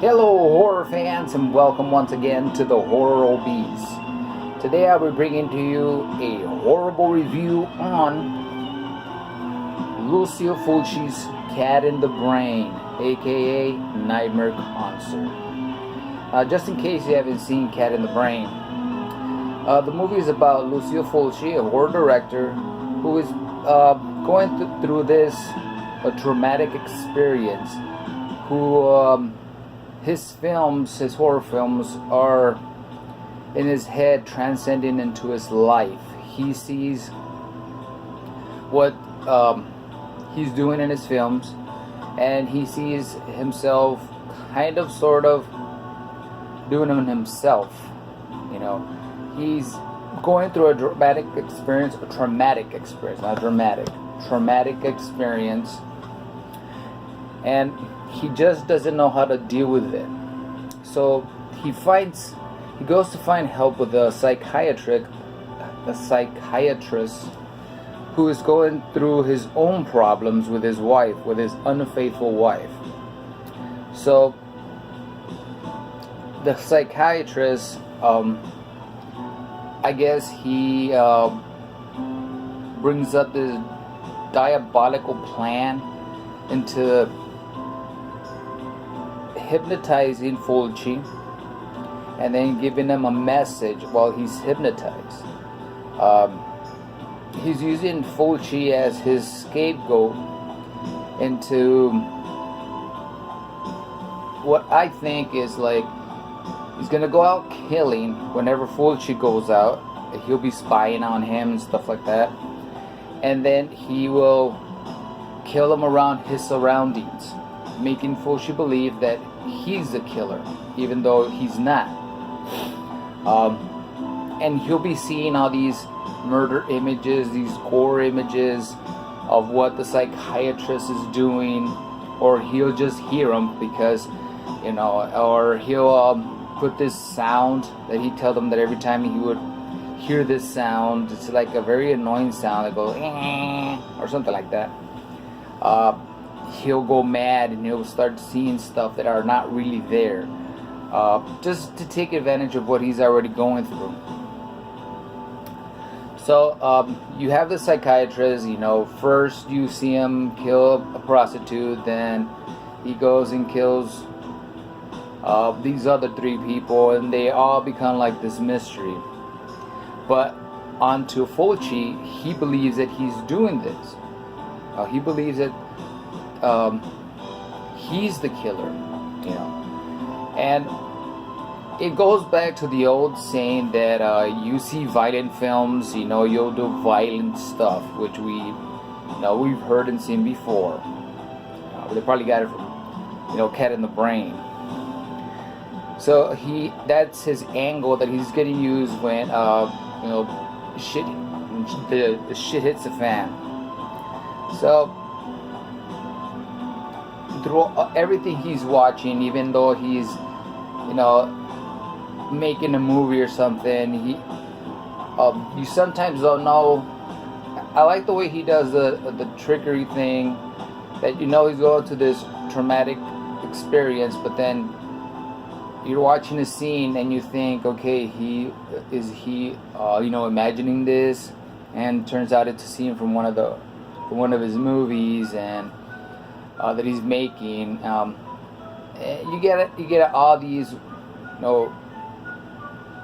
Hello horror fans, and welcome once again to the Horror Obese. Today I will be bringing to you a horrible review on Lucio Fulci's Cat in the Brain, aka Nightmare Concert. Just in case you haven't seen Cat in the Brain, the movie is about Lucio Fulci, a horror director who is going through this traumatic experience, who his horror films, are in his head transcending into his life. He sees what he's doing in his films, and he sees himself kind of, sort of, doing them himself. You know, he's going through a traumatic experience, and he just doesn't know how to deal with it. So he goes to find help with a psychiatrist who is going through his own problems with his unfaithful wife. So the psychiatrist, I guess he brings up this diabolical plan into hypnotizing Fulci and then giving him a message while he's hypnotized. He's using Fulci as his scapegoat into what I think is like, he's gonna go out killing whenever Fulci goes out. He'll be spying on him and stuff like that, and then he will kill him around his surroundings, making Fulci believe that he's the killer, even though he's not. And he'll be seeing all these murder images, these gore images of what the psychiatrist is doing, or he'll just hear them because, or he'll put this sound that he tells them that every time he would hear this sound, it's like a very annoying sound that goes or something like that. He'll go mad and he'll start seeing stuff that are not really there, just to take advantage of what he's already going through. So you have the psychiatrist. First you see him kill a prostitute, then he goes and kills these other three people, and they all become like this mystery. But onto Fulci, he believes that he's doing this. He believes that he's the killer, and it goes back to the old saying that you see violent films, you'll do violent stuff, which we've heard and seen before. They probably got it from Cat in the Brain. So that's his angle that he's gonna use when the shit hits the fan. So through everything he's watching, even though he's making a movie or something, you sometimes don't know. I like the way he does the trickery thing, that he's going to this traumatic experience, but then you're watching a scene and you think, okay, is he imagining this, and turns out it's a scene from one of his movies and that he's making. You get all these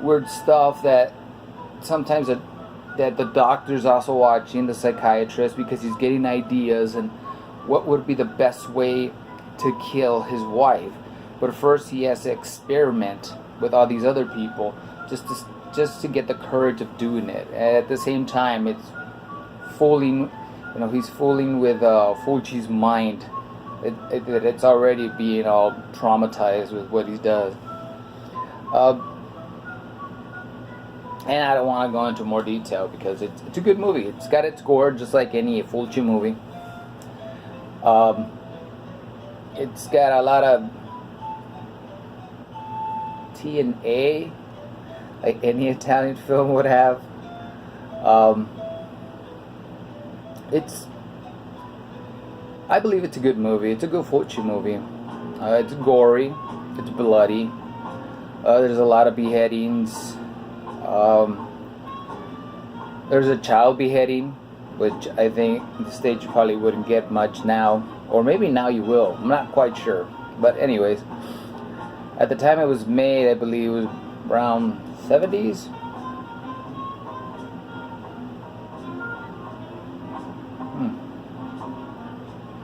weird stuff that sometimes that the doctor's also watching, the psychiatrist, because he's getting ideas and what would be the best way to kill his wife. But first he has to experiment with all these other people just to get the courage of doing it. And at the same time, it's fooling, he's fooling with Fulci's mind. It's already being all traumatized with what he does. And I don't want to go into more detail because it's a good movie. It's got its gore, just like any Fulci movie. It's got a lot of T and A, like any Italian film would have. I believe it's a good movie. It's a good Fulci movie. It's gory. It's bloody. There's a lot of beheadings. There's a child beheading, which I think the stage you probably wouldn't get much now, or maybe now you will. I'm not quite sure. But anyways, at the time it was made, I believe it was around 70s.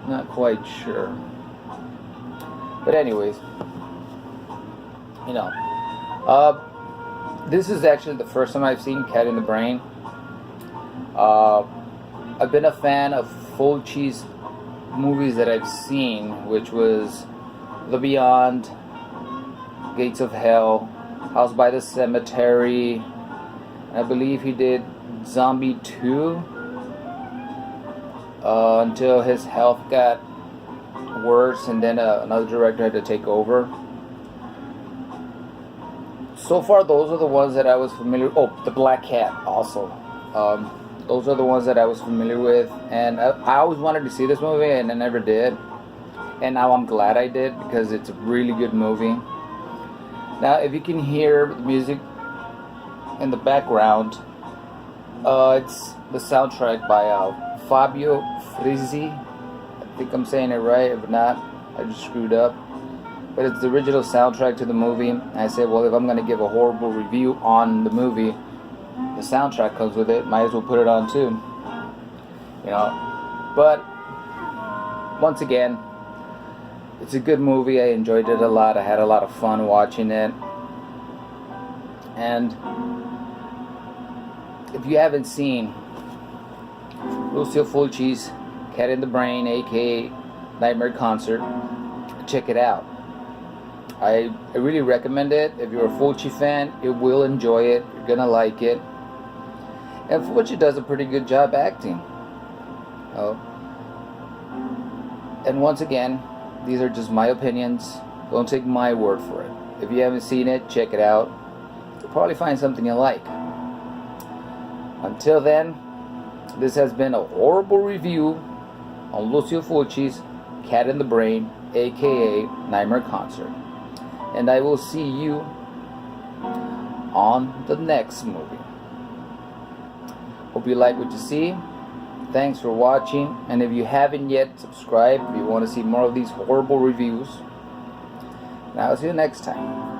Not quite sure. But anyways, this is actually the first time I've seen Cat in the Brain. I've been a fan of Fulci's movies that I've seen, which was The Beyond, Gates of Hell, House by the Cemetery. I believe he did Zombie 2 until his health got worse, and then another director had to take over. So far, those are the ones that I was familiar with. Oh, The Black Cat also. Those are the ones that I was familiar with, and I always wanted to see this movie, and I never did. And now I'm glad I did, because it's a really good movie. Now, if you can hear the music in the background, it's the soundtrack by Fabio Frizzi. I think I'm saying it right. If not, I just screwed up. But it's the original soundtrack to the movie. And I said, well, if I'm going to give a horrible review on the movie, the soundtrack comes with it. Might as well put it on too. But once again, it's a good movie. I enjoyed it a lot. I had a lot of fun watching it. And if you haven't seen Lucio Fulci's Cat in the Brain, aka Nightmare Concert, check it out. I really recommend it. If you're a Fulci fan, you will enjoy it. You're gonna like it. And Fulci does a pretty good job acting. And once again, these are just my opinions. Don't take my word for it. If you haven't seen it, check it out. You'll probably find something you like. Until then, this has been a horrible review on Lucio Fulci's Cat in the Brain, aka Nightmare Concert. And I will see you on the next movie. Hope you like what you see. Thanks for watching. And if you haven't yet, subscribe if you want to see more of these horrible reviews. And I'll see you next time.